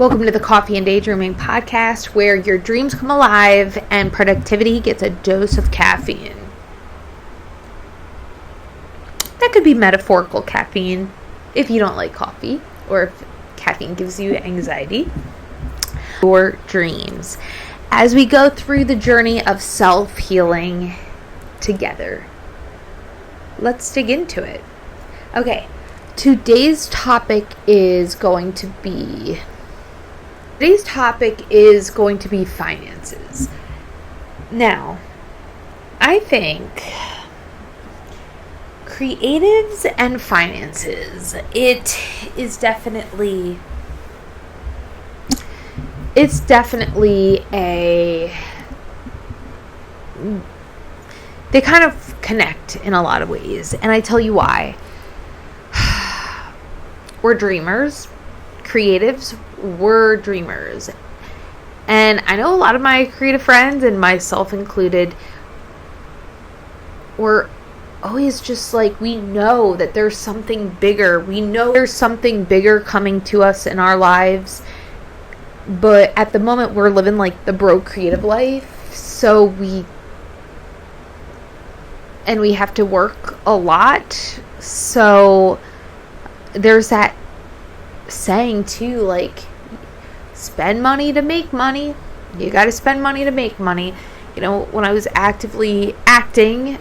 Welcome to the Coffee and Daydreaming podcast, where your dreams come alive and productivity gets a dose of caffeine. That could be metaphorical caffeine if you don't like coffee, or if caffeine gives you anxiety. Your dreams. As we go through the journey of self-healing together, let's dig into it. Okay, today's topic is going to be finances. Now, I think creatives and finances, it's definitely they kind of connect in a lot of ways, and I tell you why. We're dreamers. Creatives, we're dreamers. And I know a lot of my creative friends, and myself included, we're always just like, we know that there's something bigger. We know there's something bigger coming to us in our lives. But at the moment, we're living like the broke creative life. So we have to work a lot. So there's that saying too, like, spend money to make money. You got to spend money to make money. You know, when I was actively acting,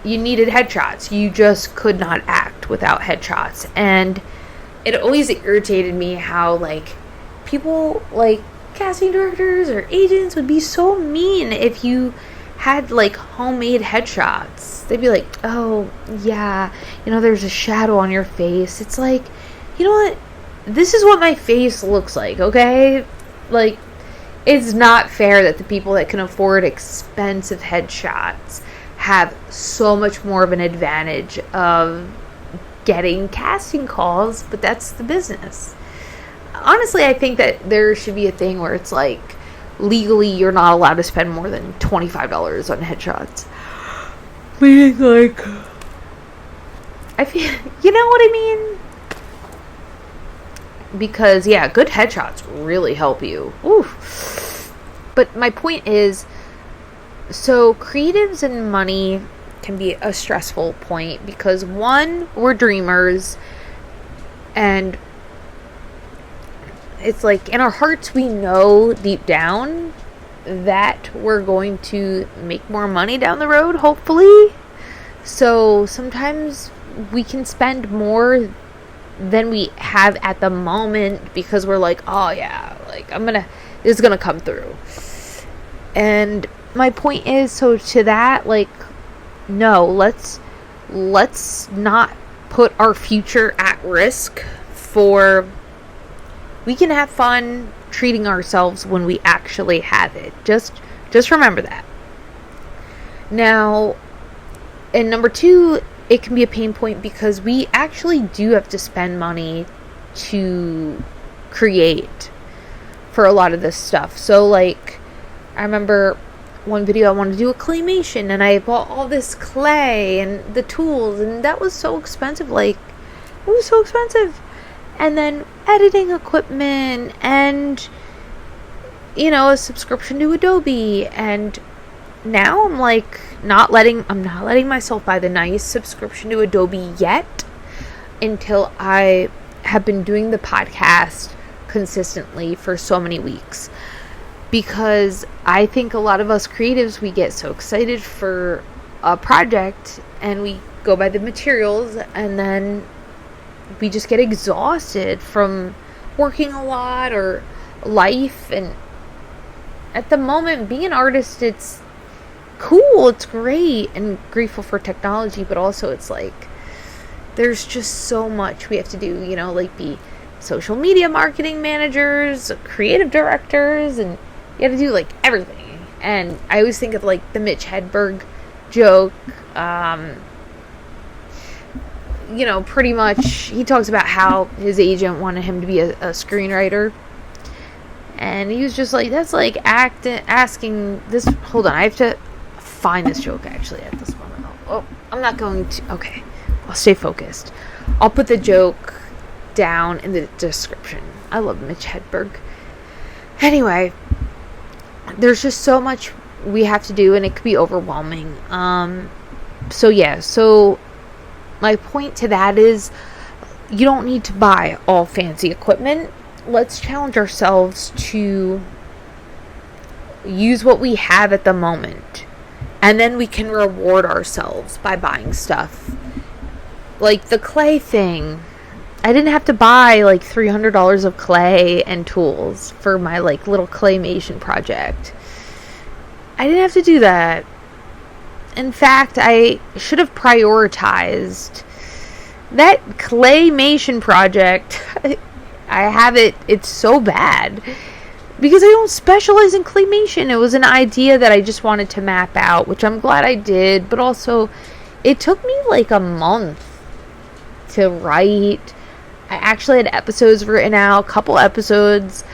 you needed headshots. You just could not act without headshots. And it always irritated me how, like, people like casting directors or agents would be so mean if you had like homemade headshots. They'd be like, oh yeah, you know, there's a shadow on your face. It's like, you know what? This is what my face looks like, okay? Like, it's not fair that the people that can afford expensive headshots have so much more of an advantage of getting casting calls, but that's the business. Honestly, I think that there should be a thing where it's like, legally, you're not allowed to spend more than $25 on headshots. Meaning, like, I feel, you know what I mean? Because, yeah, good headshots really help you. Oof. But my point is, so creatives and money can be a stressful point because, one, we're dreamers, and it's like in our hearts we know deep down that we're going to make more money down the road, hopefully. So sometimes we can spend more than we have at the moment because we're like, oh yeah, like this is gonna come through. And my point is, so to that, like, no, let's not put our future at risk we can have fun treating ourselves when we actually have it. Just remember that. Now, and number two, it can be a pain point because we actually do have to spend money to create for a lot of this stuff. So, like, I remember one video I wanted to do a claymation, and I bought all this clay and the tools, and that was so expensive. Like, it was so expensive. And then editing equipment and, you know, a subscription to Adobe. And now I'm like, I'm not letting myself buy the nice subscription to Adobe yet until I have been doing the podcast consistently for so many weeks. Because I think a lot of us creatives, we get so excited for a project and we go buy the materials, and then we just get exhausted from working a lot or life. And at the moment, being an artist, it's cool, it's great, and grateful for technology, but also it's like there's just so much we have to do, you know, like be social media marketing managers, creative directors, and you have to do like everything. And I always think of like the Mitch Hedberg joke. You know, pretty much he talks about how his agent wanted him to be a screenwriter, and he was just like, that's like asking this. Hold on, I have to find this joke actually at this moment. Oh, I'm not going to. Okay, I'll stay focused. I'll put the joke down in the description. I love Mitch Hedberg. Anyway, there's just so much we have to do, and it could be overwhelming. So my point to that is, you don't need to buy all fancy equipment. Let's challenge ourselves to use what we have at the moment, and then we can reward ourselves by buying stuff. Like the clay thing, I didn't have to buy like $300 of clay and tools for my like little claymation project. I didn't have to do that. In fact, I should have prioritized that claymation project. I have it. It's so bad because I don't specialize in claymation. It was an idea that I just wanted to map out, which I'm glad I did. But also, it took me like a month to write. I actually had episodes written out, a couple episodes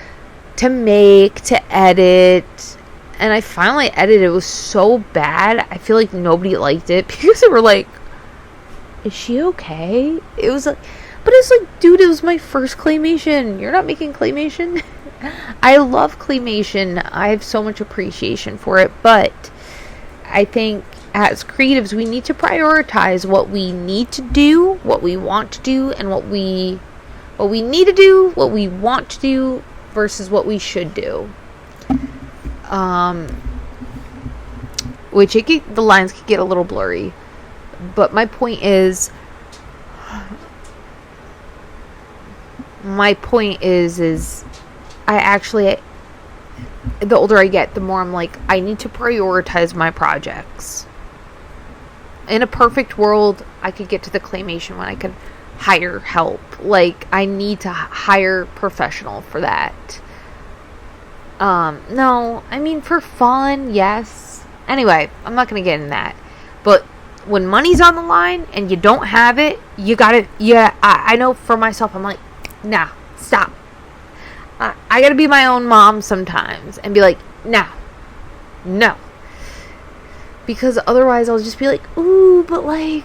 to make, to edit. And I finally edited. It was so bad. I feel like nobody liked it because they were like, is she okay? It was like, but it's like, dude, it was my first claymation. You're not making claymation? I love claymation. I have so much appreciation for it. But I think as creatives, we need to prioritize what we need to do, what we want to do, and what we need to do, what we want to do versus what we should do. Which the lines could get a little blurry, but my point is I actually, the older I get, the more I'm like, I need to prioritize my projects. In a perfect world, I could get to the claymation when I could hire help. Like, I need to hire professional for that. No, I mean, for fun, yes. Anyway, I'm not going to get in that. But when money's on the line and you don't have it, you gotta, I know for myself, I'm like, nah, stop. I gotta be my own mom sometimes and be like, nah, no. Because otherwise I'll just be like, ooh, but like,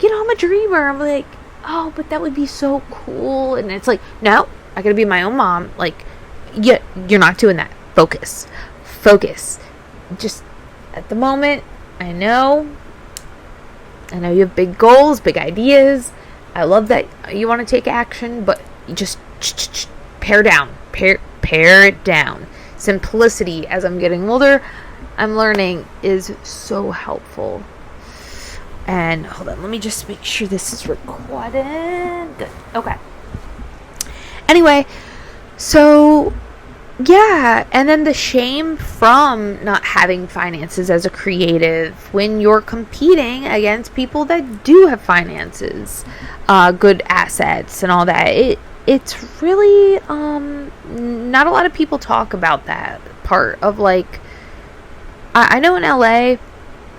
I'm a dreamer. I'm like, oh, but that would be so cool. And it's like, no, I gotta be my own mom. Like, yeah, you're not doing that. Focus. Just at the moment, I know you have big goals, big ideas. I love that you want to take action, but you just pare it down. Simplicity, as I'm getting older, I'm learning, is so helpful. And hold on, let me just make sure this is recorded. Good. Okay. Anyway, so yeah, and then the shame from not having finances as a creative when you're competing against people that do have finances, good assets and all that. It's really not a lot of people talk about that part of, like, I know in LA,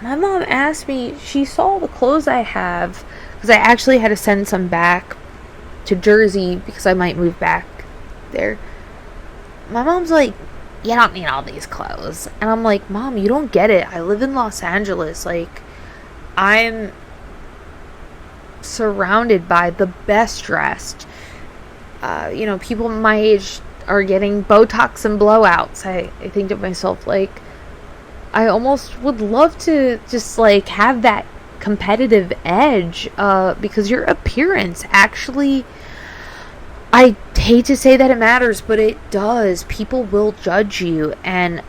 my mom asked me, she saw the clothes I have, because I actually had to send some back to Jersey because I might move back there. My mom's like, you don't need all these clothes. And I'm like, Mom, you don't get it. I live in Los Angeles. Like, I'm surrounded by the best dressed. People my age are getting Botox and blowouts. I think to myself, like, I almost would love to just, like, have that competitive edge, because your appearance actually, I hate to say that it matters, but it does. People will judge you, and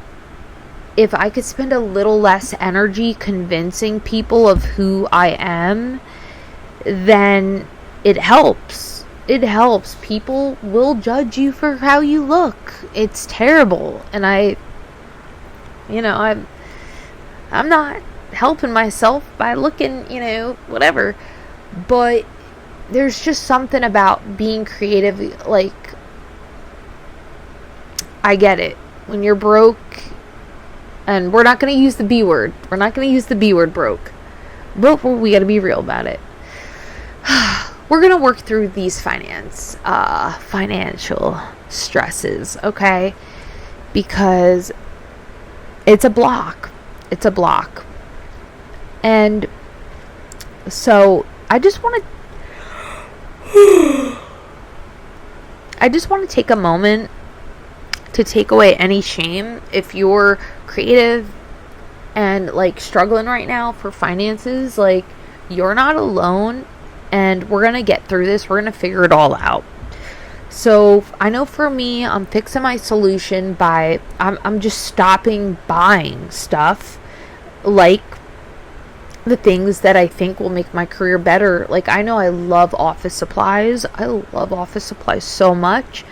if I could spend a little less energy convincing people of who I am, then it helps. It helps. People will judge you for how you look. It's terrible, and I'm not helping myself by looking, whatever, but there's just something about being creative. Like, I get it. When you're broke, and we're not going to use the B word. We're not going to use the B word, broke. But we got to be real about it. We're going to work through these financial stresses, okay? Because it's a block. It's a block. And so I just want to I just want to take a moment to take away any shame. If you're creative and like struggling right now for finances, like, you're not alone, and we're gonna get through this. We're gonna figure it all out. So I know for me, I'm fixing my solution by I'm just stopping buying stuff, like the things that I think will make my career better. Like, I know I love office supplies. I love office supplies so much.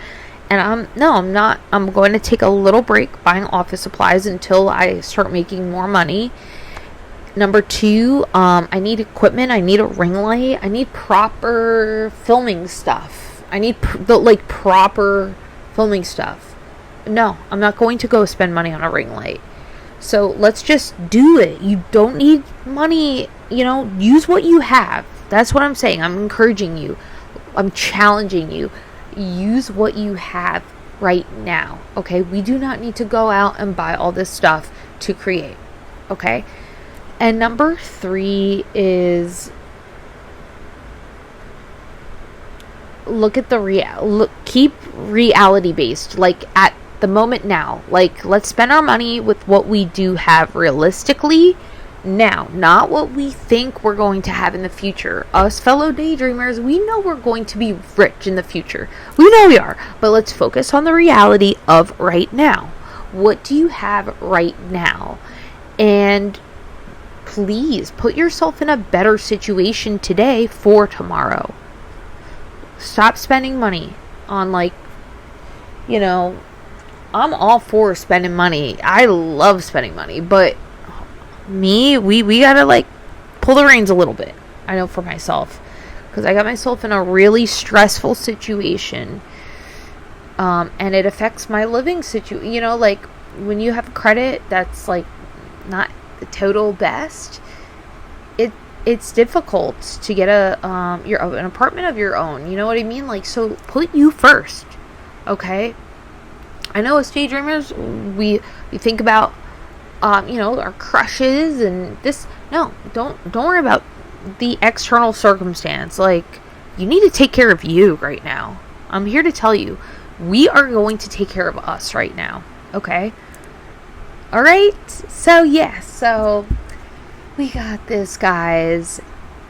And I'm not. I'm going to take a little break buying office supplies until I start making more money. Number 2, I need equipment. I need a ring light. I need proper filming stuff. I need proper filming stuff. No, I'm not going to go spend money on a ring light. So let's just do it. You don't need money. Use what you have. That's what I'm saying. I'm encouraging you. I'm challenging you. Use what you have right now. Okay? We do not need to go out and buy all this stuff to create. Okay? And number 3 is keep reality based, like at the moment now. Like, let's spend our money with what we do have realistically now, not what we think we're going to have in the future. Us fellow daydreamers, we know we're going to be rich in the future. We know we are, but let's focus on the reality of right now. What do you have right now? And please put yourself in a better situation today for tomorrow. Stop spending money on, I'm all for spending money. I love spending money, but we gotta pull the reins a little bit. I know for myself, because I got myself in a really stressful situation, and it affects my living situation. When you have credit that's not the total best, it's difficult to get an apartment of your own. You know what I mean? So put you first, okay? I know as daydreamers, we think about our crushes and this. No, don't worry about the external circumstance. You need to take care of you right now. I'm here to tell you, we are going to take care of us right now, okay? All right? So we got this, guys.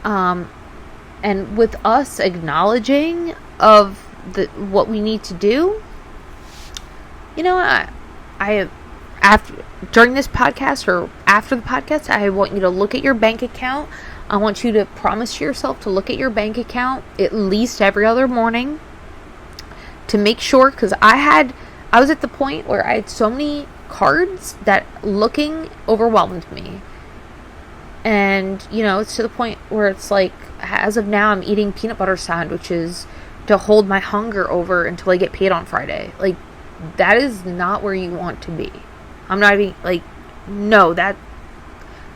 And with us acknowledging of what we need to do, during this podcast or after the podcast, I want you to look at your bank account. I want you to promise yourself to look at your bank account at least every other morning to make sure, because I was at the point where I had so many cards that looking overwhelmed me. And, it's to the point where it's as of now, I'm eating peanut butter sandwiches to hold my hunger over until I get paid on Friday. That is not where you want to be. I'm not even, no, that.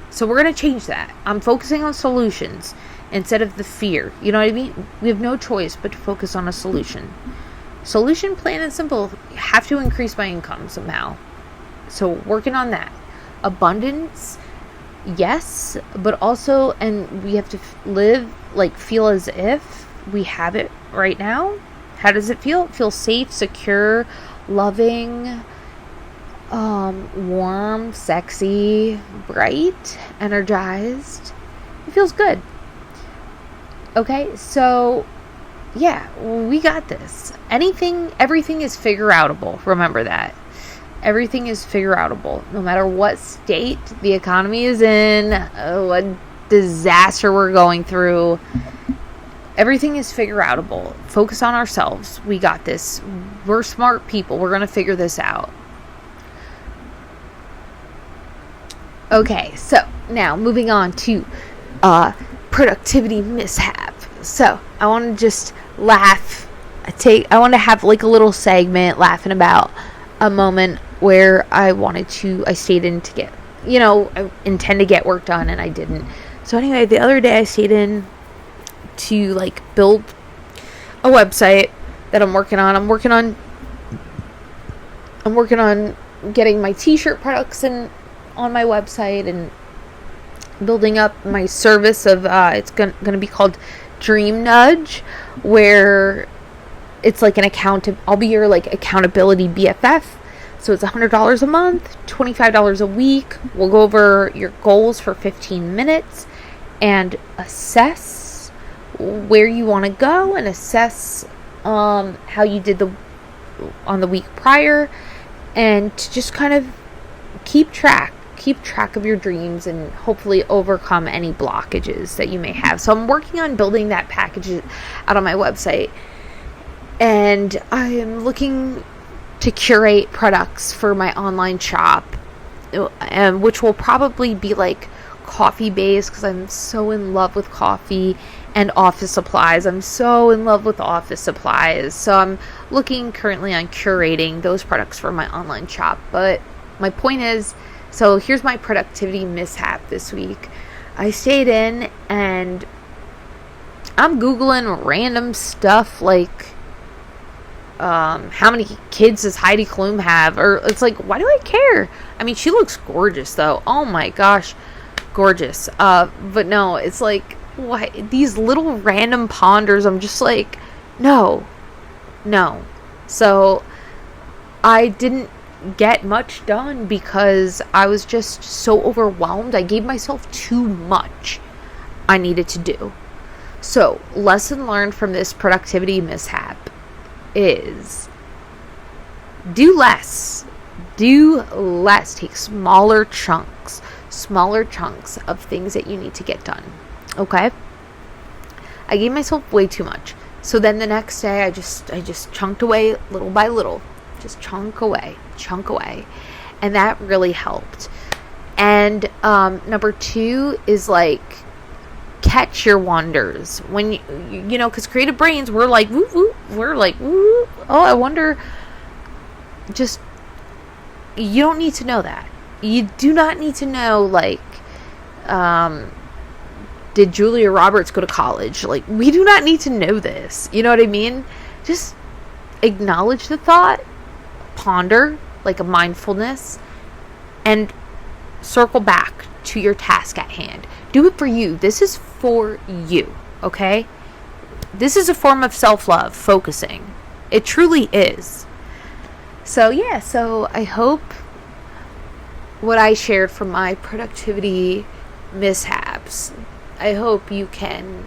So we're going to change that. I'm focusing on solutions instead of the fear. You know what I mean? We have no choice but to focus on a solution. Solution, plain and simple. You have to increase my income somehow. So working on that. Abundance, yes, but also, and we have to feel as if we have it right now. How does it feel? It feels safe, secure, loving, warm, sexy, bright, energized. It feels good. Okay, so yeah, we got this. Everything is figure-outable. Remember that. Everything is figure-outable. No matter what state the economy is in, what disaster we're going through, everything is figure-outable. Focus on ourselves. We got this. We're smart people. We're going to figure this out. Okay, so now moving on to productivity mishap. So I want to just laugh. I want to have a little segment laughing about a moment where I stayed in to get, I intend to get work done and I didn't. So anyway, the other day I stayed in to build a website that I'm working on. I'm working on getting my t-shirt products on my website and building up my service of it's going to be called Dream Nudge, where it's like I'll be your like accountability BFF. So it's $100 a month, $25 a week. We'll go over your goals for 15 minutes and assess where you want to go and assess how you did on the week prior, and to just kind of keep track of your dreams and hopefully overcome any blockages that you may have. So I'm working on building that package out on my website, and I am looking to curate products for my online shop, which will probably be like coffee based, because I'm so in love with coffee, and office supplies. I'm so in love with office supplies. So I'm looking currently on curating those products for my online shop. But my point is, so here's my productivity mishap this week. I stayed in and I'm Googling random stuff like, how many kids does Heidi Klum have? Or it's like, why do I care? I mean, she looks gorgeous though. Oh my gosh, gorgeous. But no, it's like, why these little random ponders? I'm just like, no. So I didn't get much done because I was just so overwhelmed. I gave myself too much I needed to do. So lesson learned from this productivity mishap is do less. Take smaller chunks of things that you need to get done. Okay? I gave myself way too much. So then the next day I just chunked away little by little. Just chunk away. And that really helped. And number 2 is like, catch your wonders. When you know, because creative brains, we're like, woo, woo. We're like, woo. Oh, I wonder. Just, you don't need to know that. You do not need to know, like, did Julia Roberts go to college? Like, we do not need to know this. You know what I mean? Just acknowledge the thought, ponder, like a mindfulness, and circle back to your task at hand. Do it for you. This is for you, okay? This is a form of self-love, focusing. It truly is. So, yeah, so I hope what I shared from my productivity mishaps, I hope you can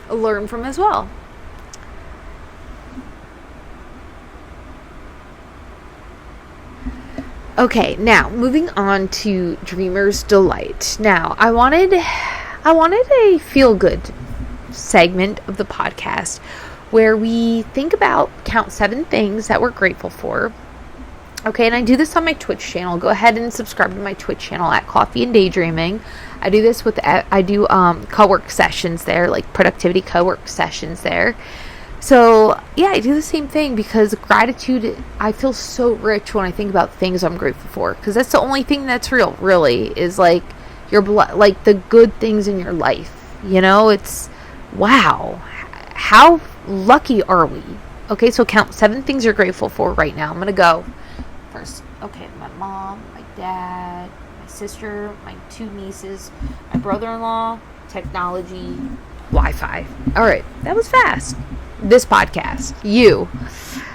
learn from as well. Okay, now moving on to Dreamer's Delight. Now, I wanted a feel-good segment of the podcast where we think about, count 7 things that we're grateful for. Okay, and I do this on my Twitch channel. Go ahead and subscribe to my Twitch channel at Coffee and Daydreaming. I do this co-work sessions there, like productivity co-work sessions there. So, yeah, I do the same thing because gratitude, I feel so rich when I think about things I'm grateful for. Because that's the only thing that's real, really, is like like the good things in your life. You know, it's, wow, how lucky are we? Okay, so count 7 things you're grateful for right now. I'm going to go first. Okay, my mom, my dad, my sister, my 2 nieces, my brother-in-law, technology, Wi-Fi. All right, that was fast. This podcast, you.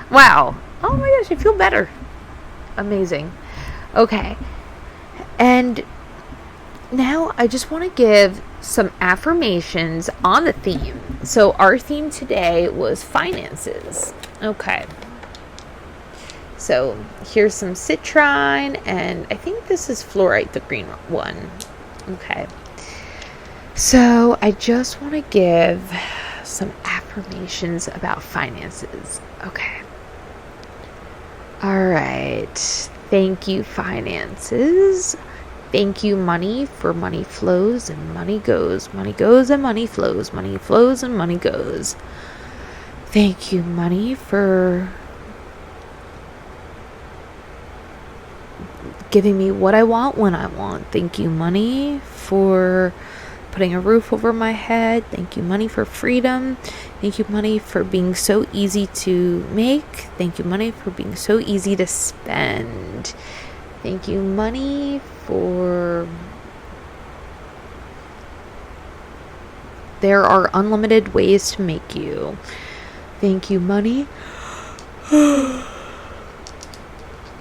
Wow. Oh my gosh, I feel better. Amazing. Okay. And now I just want to give some affirmations on the theme. So our theme today was finances. Okay. So here's some citrine, and I think this is fluorite, the green one. Okay. So I just want to give some affirmations about finances. Okay. All right. Thank you, finances. Thank you, money, for money flows and money goes. Money goes and money flows. Money flows and money goes. Thank you, money, for giving me what I want when I want. Thank you, money, for putting a roof over my head. Thank you, money, for freedom. Thank you, money, for being so easy to make. Thank you, money, for being so easy to spend. Thank you, money, for there are unlimited ways to make you. Thank you, money,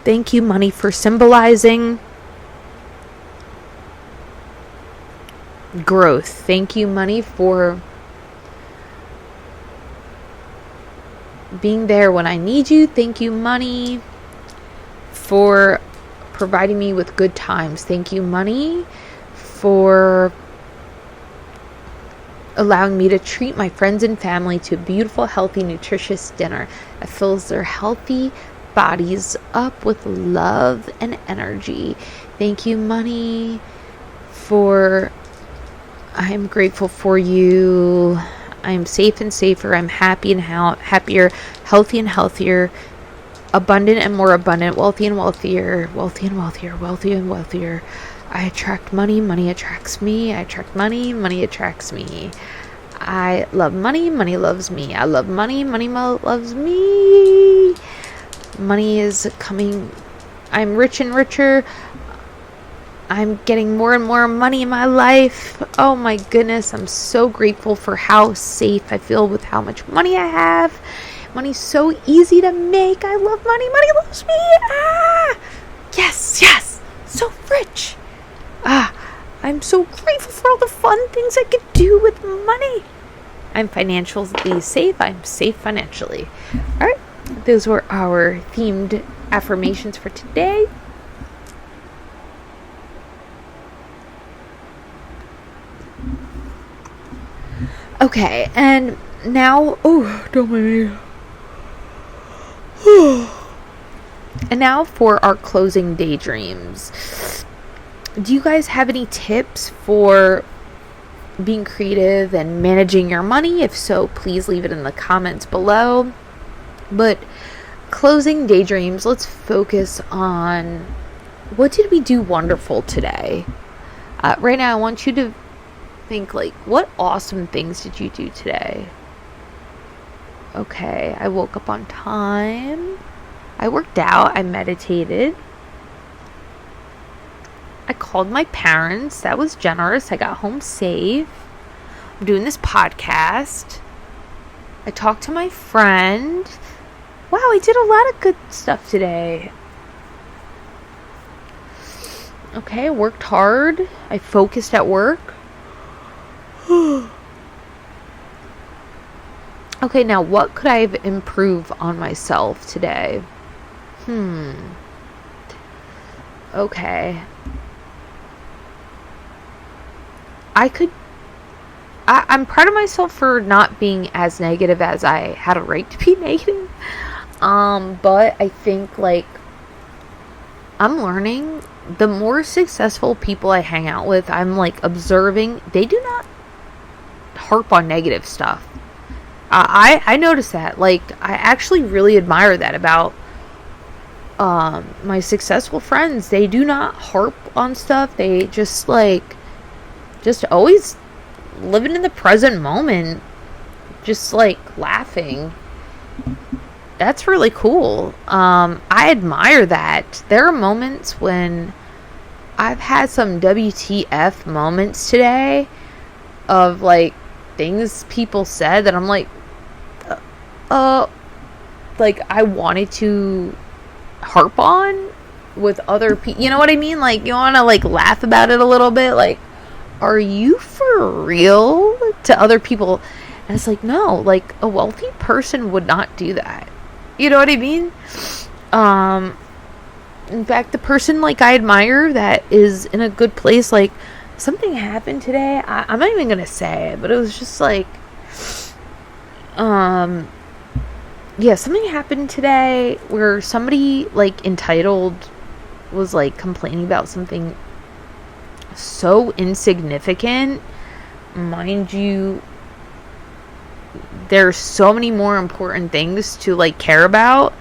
Thank you, money, for symbolizing growth. Thank you, money, for being there when I need you. Thank you, money, for providing me with good times. Thank you, money, for allowing me to treat my friends and family to a beautiful, healthy, nutritious dinner that fills their healthy bodies up with love and energy. Thank you, money, for I'm grateful for you. I'm safe and safer. I'm happy and happier, healthy and healthier, abundant and more abundant, wealthy and wealthier, wealthy and wealthier, wealthy and wealthier. I attract money. Money attracts me. I attract money. Money attracts me. I love money. Money loves me. I love money. Money loves me. Money is coming. I'm rich and richer. I'm getting more and more money in my life. Oh my goodness. I'm so grateful for how safe I feel with how much money I have. Money's so easy to make. I love money. Money loves me. Yes. So rich. I'm so grateful for all the fun things I could do with money. I'm financially safe. I'm safe financially. All right. Those were our themed affirmations for today. Okay, and now, don't make me. And now for our closing daydreams. Do you guys have any tips for being creative and managing your money? If so, please leave it in the comments below. But closing daydreams, let's focus on what did we do wonderful today? Right now, I want you to think, like, what awesome things did you do today? Okay, I woke up on time. I worked out. I meditated. I called my parents. That was generous. I got home safe. I'm doing this podcast. I talked to my friend. Wow, I did a lot of good stuff today. Okay, I worked hard. I focused at work. Okay, now what could I improve on myself today? Okay. I'm proud of myself for not being as negative as I had a right to be negative. But I think, like, I'm learning the more successful people I hang out with, I'm like observing, they do not harp on negative stuff. I notice that. Like, I actually really admire that about my successful friends. They do not harp on stuff. They just always living in the present moment, just like laughing. That's really cool. I admire that. There are moments when I've had some WTF moments today of like things people said that I'm like I wanted to harp on with other people. You know what I mean? Like, you want to like laugh about it a little bit. Like, are you for real? To other people. And it's like, no, like a wealthy person would not do that. You know what I mean? In fact, the person like I admire that is in a good place, like something happened today. I'm not even gonna say it, but it was just like, something happened today where somebody like entitled was like complaining about something so insignificant. Mind you, there's so many more important things to like care about,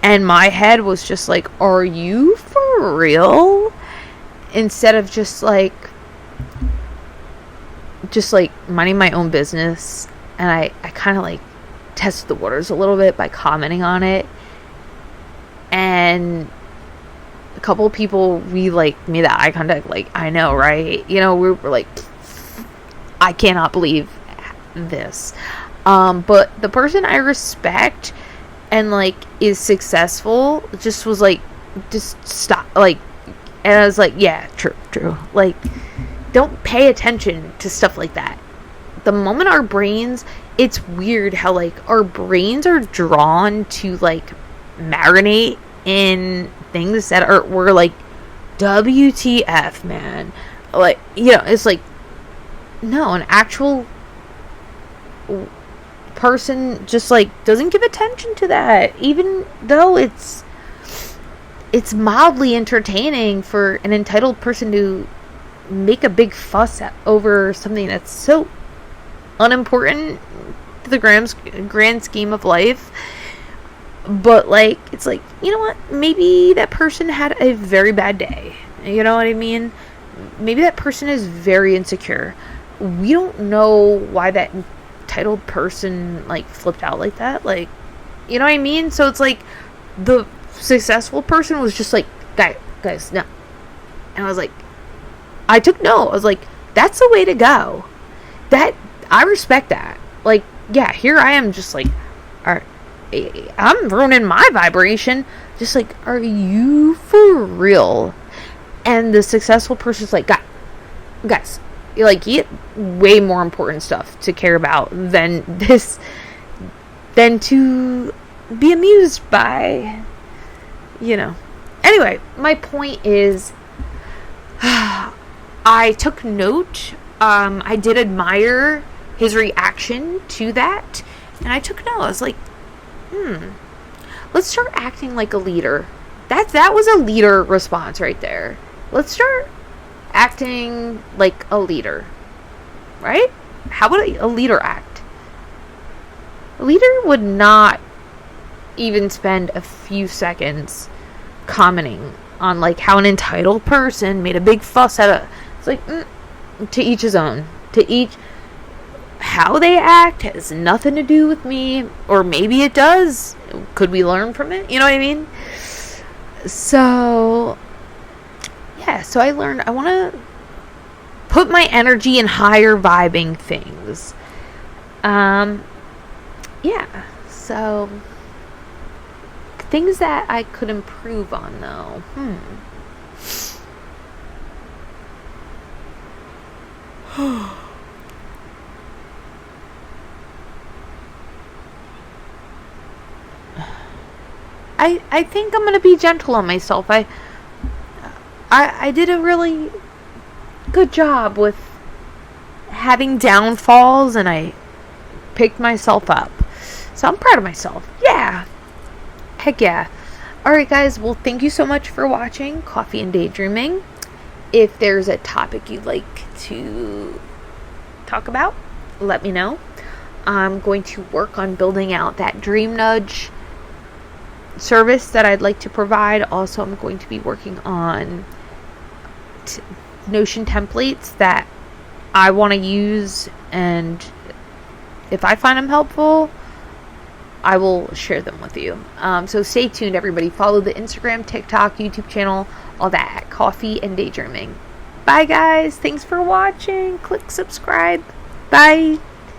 and my head was just like, are you for real? Instead of just like minding my own business. And I kind of like tested the waters a little bit by commenting on it, and a couple of people, we like made that eye contact, like, I know, right? You know, we were like, I cannot believe this. But the person I respect and like is successful just was like, just stop, like, and I was like, yeah, true, like, don't pay attention to stuff like that. The moment our brains, it's weird how like our brains are drawn to like marinate in things that we're like, WTF, man, like, you know, it's like, no, an actual person just like doesn't give attention to that, even though it's mildly entertaining for an entitled person to make a big fuss over something that's so unimportant to the grand scheme of life. But like, it's like, you know what, maybe that person had a very bad day, you know what I mean? Maybe that person is very insecure. We don't know why that entitled person like flipped out like that, like, you know what I mean? So it's like the successful person was just like, guys, no. And I was like, I took note. I was like, that's the way to go. That, I respect that. Like, yeah, here I am just like, alright, I'm ruining my vibration. Just like, are you for real? And the successful person's like, guys, like, you get way more important stuff to care about than this, than to be amused by, you know. Anyway, my point is, I took note. I did admire his reaction to that, and I took note. I was like, let's start acting like a leader. That was a leader response right there. Let's start acting like a leader, right? How would a leader act? A leader would not even spend a few seconds commenting on like how an entitled person made a big fuss out of. It's like, to each his own. To each, how they act has nothing to do with me, or maybe it does. Could we learn from it? You know what I mean? So yeah, so I learned I want to put my energy in higher vibing things. Yeah, so things that I could improve on, though. I think I'm gonna be gentle on myself. I did a really good job with having downfalls, and I picked myself up. So I'm proud of myself. Yeah. Heck yeah. Alright guys, well, thank you so much for watching Coffee and Daydreaming. If there's a topic you'd like to talk about, let me know. I'm going to work on building out that Dream Nudge service that I'd like to provide. Also, I'm going to be working on Notion templates that I want to use, and if I find them helpful, I will share them with you. So stay tuned, everybody. Follow the Instagram, TikTok, YouTube channel, all that at Coffee and Daydreaming. Bye, guys. Thanks for watching. Click subscribe. Bye.